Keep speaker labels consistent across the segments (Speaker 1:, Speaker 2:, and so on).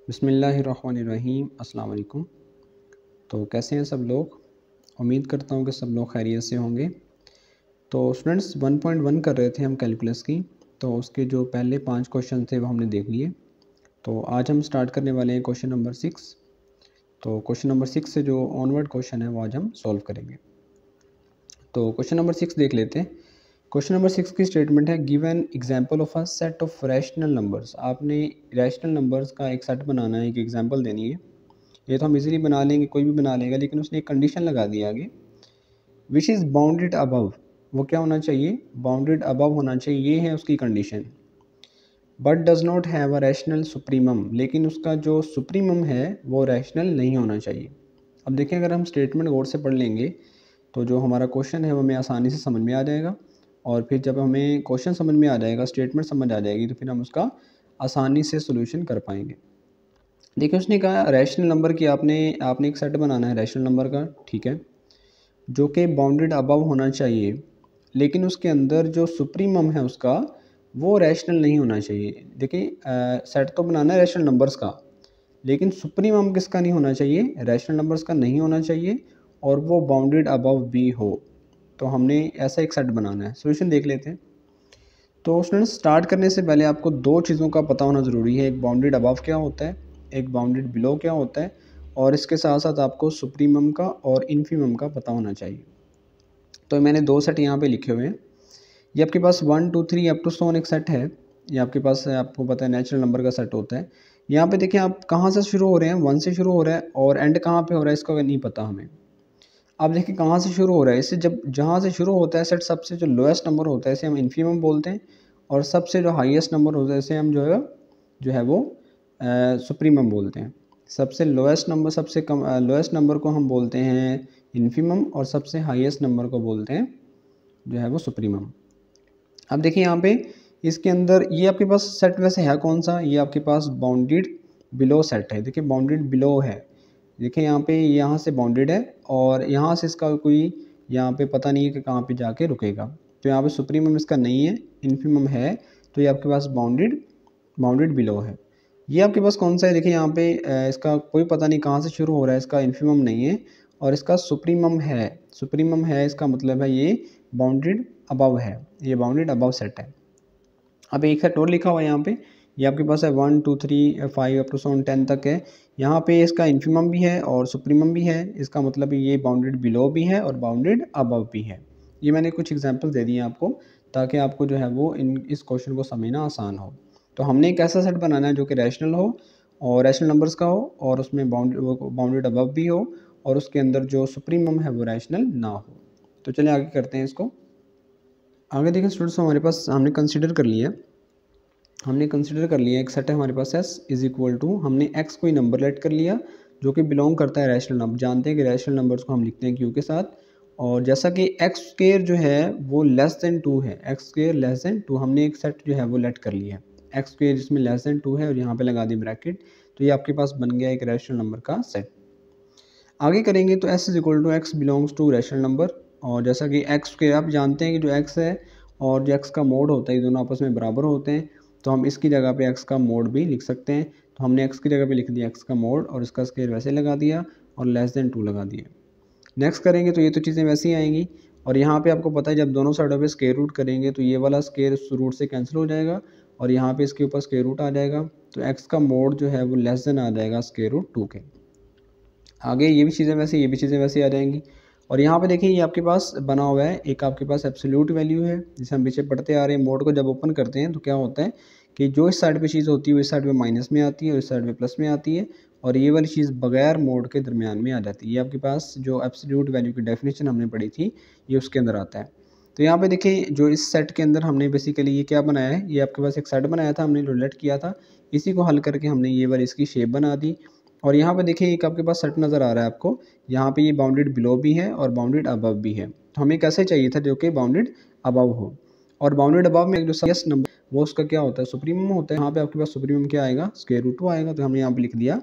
Speaker 1: बिस्मिल्लाहिर्रहमानिर्रहीम। अस्सलाम वालेकुम। तो कैसे हैं सब लोग? उम्मीद करता हूँ कि सब लोग खैरियत से होंगे। तो स्टूडेंट्स 1.1 कर रहे थे हम कैलकुलस की, तो उसके जो पहले 5 क्वेश्चन थे वो हमने देख लिए। तो आज हम स्टार्ट करने वाले हैं क्वेश्चन नंबर 6। तो क्वेश्चन नंबर 6 से जो ऑनवर्ड क्वेश्चन है वो आज हम सॉल्व करेंगे। तो क्वेश्चन नंबर 6 देख लेते हैं। क्वेश्चन नंबर 6 की स्टेटमेंट है, give an example of a set of rational numbers. आपने रैशनल नंबर्स का एक सेट बनाना है, एक एग्जांपल देनी है। ये तो हम इजीली बना लेंगे, कोई भी बना लेगा, लेकिन उसने एक कंडीशन लगा दी आगे, विच इज़ बाउंडेड अबव। वो क्या होना चाहिए? बाउंडेड अबव होना चाहिए, ये है उसकी condition. But does not have a rational supremum, लेकिन उसका जो सुप्रीमम है वो रैशनल नहीं होना चाहिए। अब देखें, अगर हम स्टेटमेंट गौर से पढ़ लेंगे तो जो हमारा क्वेश्चन है वो हमें आसानी से समझ में आ जाएगा, और फिर जब हमें क्वेश्चन समझ में आ जाएगा, स्टेटमेंट समझ आ जाएगी, तो फिर हम उसका आसानी से सोल्यूशन कर पाएंगे। देखिए, उसने कहा रैशनल नंबर की आपने एक सेट बनाना है रैशनल नंबर का, ठीक है, जो कि बाउंडेड अबव होना चाहिए, लेकिन उसके अंदर जो सुप्रीमम है उसका वो रैशनल नहीं होना चाहिए। देखिए, सेट तो बनाना है रैशनल नंबर्स का, लेकिन सुप्रीमम किसका नहीं होना चाहिए? रैशनल नंबर्स का नहीं होना चाहिए, और वो बाउंडेड अबव भी हो। तो हमने ऐसा एक सेट बनाना है। सोल्यूशन देख लेते हैं। तो स्टूडेंट्स, स्टार्ट करने से पहले आपको दो चीज़ों का पता होना ज़रूरी है। एक बाउंडेड अबव क्या होता है, एक बाउंडेड बिलो क्या होता है, और इसके साथ साथ आपको सुप्रीमम का और इन्फीमम का पता होना चाहिए। तो मैंने दो सेट यहाँ पे लिखे हुए हैं। ये आपके पास 1 2 3 अप टू सोन एक सेट है। ये आपके पास है, आपको पता है नेचुरल नंबर का सेट होता है। यहाँ पे देखिए, आप कहाँ से शुरू हो रहे हैं? 1 से शुरू हो रहा है, और एंड कहाँ पे हो रहा है इसका नहीं पता हमें। अब देखिए कहाँ से शुरू हो रहा है, इससे जब जहाँ से शुरू होता है सेट, सबसे जो लोएस्ट नंबर होता है इसे हम इन्फीमम बोलते हैं, और सबसे जो हाईएस्ट नंबर होता है इसे हम जो है वो सुप्रीमम बोलते हैं। सबसे लोएस्ट नंबर, सबसे कम लोएस्ट नंबर को हम बोलते हैं इन्फीमम, और सबसे हाईएस्ट नंबर को बोलते हैं जो है वो सुप्रीमम। अब देखिए यहाँ पे इसके अंदर ये आपके पास सेट वैसे है कौन सा? ये आपके पास बाउंडेड बिलो सेट है। देखिए बाउंडेड बिलो है, देखिए यहाँ पे, यहाँ से बाउंडेड है, और यहाँ से इसका कोई यहाँ पे पता नहीं है कि कहाँ पे जाके रुकेगा। तो यहाँ पे सुप्रीमम इसका नहीं है, इन्फीमम है, तो ये आपके पास बाउंडेड बिलो है। ये आपके पास कौन सा है? देखिए यहाँ पे इसका कोई पता नहीं कहाँ से शुरू हो रहा है, इसका इन्फीमम नहीं है, और इसका सुप्रीमम है। सुप्रीमम है, इसका मतलब है ये बाउंडेड अबव है, ये बाउंडेड अबव सेट है। अब एक सेट और लिखा हुआ है यहाँ पे, ये आपके पास है 1 2 3 5 अप टू 10 तक है। यहाँ पे इसका इन्फीमम भी है और सुप्रीमम भी है, इसका मतलब ये बाउंडेड बिलो भी है और बाउंडेड अबव भी है। ये मैंने कुछ एग्जांपल दे दिए आपको, ताकि आपको जो है वो इस क्वेश्चन को समझना आसान हो। तो हमने एक ऐसा सेट बनाना है जो कि रैशनल हो, और रैशनल नंबर्स का हो, और उसमें बाउंडेड अबव भी हो, और उसके अंदर जो सुप्रीमम है वो रैशनल ना हो। तो चलिए आगे करते हैं इसको। आगे देखिए स्टूडेंट्स, हमारे पास हमने कंसिडर कर लिया एक सेट है हमारे पास s इज इक्वल टू, हमने x कोई नंबर लेट कर लिया जो कि बिलोंग करता है रैशनल नंबर। जानते हैं कि रैशनल नंबर्स को हम लिखते हैं q के साथ, और जैसा कि x स्क्वायर जो है वो लेस देन 2 है, x स्क्वायर लेस देन 2, हमने एक सेट जो है वो लेट कर लिया है x स्क्वायर जिसमें लेस देन 2 है, और यहाँ पे लगा दी ब्रैकेट। तो ये आपके पास बन गया एक रैशनल नंबर का सेट। आगे करेंगे तो s is equal to x belongs to rational number, और जैसा कि x स्क्वायर आप जानते हैं कि जो x है और जो x का मोड होता है, ये दोनों आपस में बराबर होते हैं, तो हम इसकी जगह पे x का मोड भी लिख सकते हैं। तो हमने x की जगह पे लिख दिया x का मोड, और इसका स्क्वायर वैसे लगा दिया, और लेस देन 2 लगा दिया। नेक्स्ट करेंगे तो ये तो चीज़ें वैसी ही आएंगी, और यहाँ पे आपको पता है जब दोनों साइडों पे स्क्वायर रूट करेंगे तो ये वाला स्क्वायर उस रूट से कैंसिल हो जाएगा, और यहाँ पे इसके ऊपर स्क्वायर रूट आ जाएगा, तो x का मोड जो है वो लेस देन आ जाएगा स्क्वायर रूट 2 के। आगे ये भी चीज़ें वैसे, ये भी चीज़ें वैसे आ जाएंगी। और यहाँ पे देखिए ये आपके पास बना हुआ है, एक आपके पास एब्सोल्यूट वैल्यू है जिसे हम पीछे पढ़ते आ रहे हैं। मोड को जब ओपन करते हैं तो क्या होता है कि जो इस साइड पे चीज़ होती है वो इस साइड पे माइनस में आती है, और इस साइड पे प्लस में आती है, और ये वाली चीज़ बगैर मोड के दरमियान में आ जाती है। ये आपके पास जो एब्सोल्यूट वैल्यू की डेफिनेशन हमने पढ़ी थी, ये उसके अंदर आता है। तो यहाँ पे देखिए जो इस सेट के अंदर हमने बेसिकली ये क्या बनाया है, ये आपके पास एक सेट बनाया था, हमने रोलेट किया था, इसी को हल करके हमने ये वाली इसकी शेप बना दी। और यहाँ पे देखिए एक आपके पास सेट नज़र आ रहा है आपको, यहाँ पे ये बाउंडेड बिलो भी है और बाउंडेड अबव भी है। तो हमें कैसे चाहिए था जो कि बाउंडेड अबव हो, और बाउंडेड अबव में जो हाईएस्ट नंबर वो उसका क्या होता है? सुप्रीमम होता है। यहाँ पे आपके पास सुप्रीमम क्या आएगा? स्क्वायर रूट 2 आएगा। तो हमने यहाँ पे लिख दिया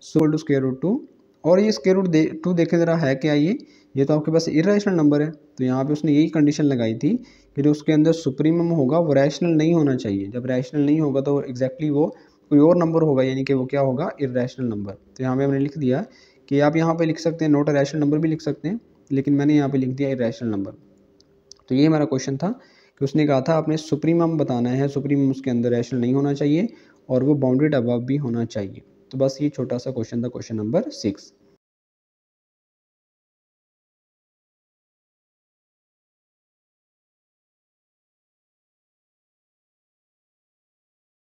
Speaker 1: सोल टू स्क्वायर रूट 2, और ये स्क्वायर रूट 2 देखे ज़रा है क्या? ये तो आपके पास इर्रेशनल नंबर है। तो यहाँ पे उसने यही कंडीशन लगाई थी कि जो उसके अंदर सुप्रीमम होगा वो रैशनल नहीं होना चाहिए। जब रैशनल नहीं होगा तो एग्जैक्टली वो कोई और नंबर होगा, यानी कि वो क्या होगा, इरेशनल नंबर। तो यहाँ पे हमने लिख दिया कि आप यहाँ पे लिख सकते हैं नॉट अ रैशनल नंबर भी लिख सकते हैं, लेकिन मैंने यहाँ पे लिख दिया इरेशनल नंबर। तो ये हमारा क्वेश्चन था कि उसने कहा था आपने सुप्रीमम बताना है, सुप्रीमम उसके अंदर रैशनल नहीं होना चाहिए और वो बाउंडेड अबव भी होना चाहिए। तो बस ये छोटा सा क्वेश्चन था, क्वेश्चन नंबर 6।